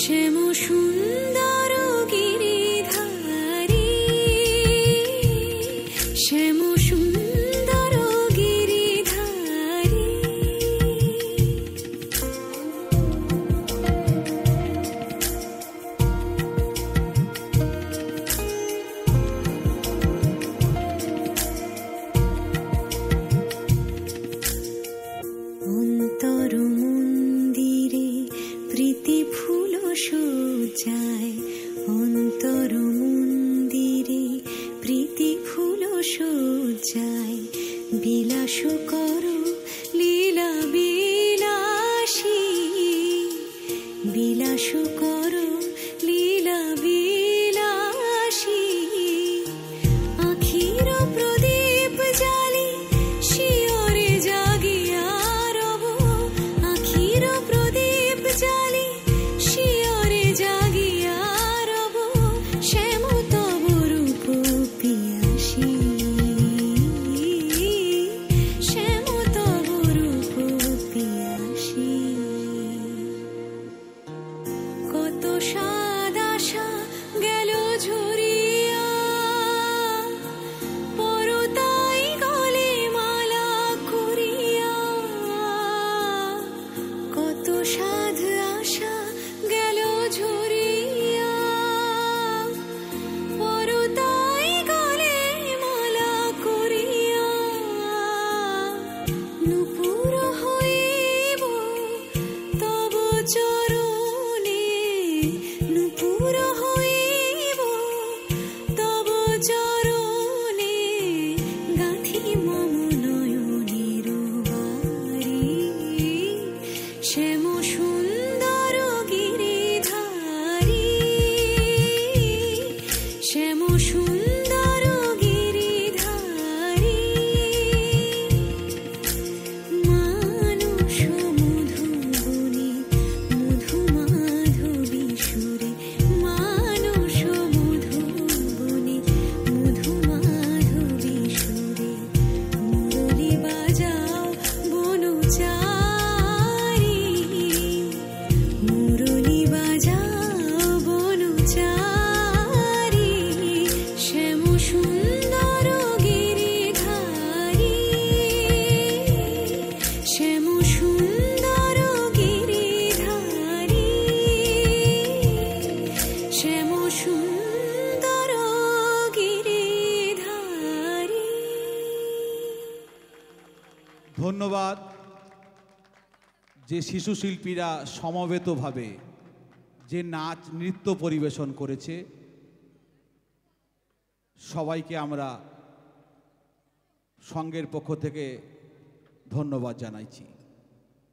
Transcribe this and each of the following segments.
শ্যাম সুন্দর গিরিধারী, শ্যাম সুন্দর গিরিধারী। অন্তর মন্দিরে প্রীতি ফুল সজ্জায়, অন্তর মন্দিরে প্রীতি ফুল সজ্জায়। বিলাস করো লীলা বিলাসী, বিলাস করো লীলা বিলাসী। আখির প্রদীপ জালি শিয়রে জাগিয়া রব, আখির প্রদীপ জালি শিয়রে জাগিয়া রব। শ্যাম তব রূপ পিয়াসী, শ্যাম তব রূপ পিয়াসী। কত সাদ আশা গেল ঝরিয়া, পরতাই গলে মালা করিয়া। কত সাধ আশা গেল ঝরিয়া, পরতাই গলে মালা করিয়া। নূপুর হইব তব চরণে, নূপুর হইব তব চরণে। গাঁথি মম নয়নের বারি, শ্যাম সুন্দর গিরিধারী, শ্যাম সুন্দর গিরিধারী। মানস মধুবনে মধু মাধবী সুরে, মানস মধুবনে মধু মাধবী সুরে। মুরলী বাজাও বনচারী, মুরলী বাজাও বনচারী। শ্যাম সুন্দর গিরিধারী, শ্যাম সুন্দর গিরিধারী, শ্যাম সুন্দর গিরিধারী। ধন্যবাদ যে শিশু শিল্পীরা সমবেতভাবে যে নাচ নৃত্য পরিবেশন করেছে, সবাইকে আমরা সংঘের পক্ষ থেকে ধন্যবাদ জানাইছি।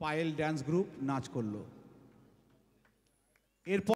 পায়েল ড্যান্স গ্রুপ নাচ করলো। এরপর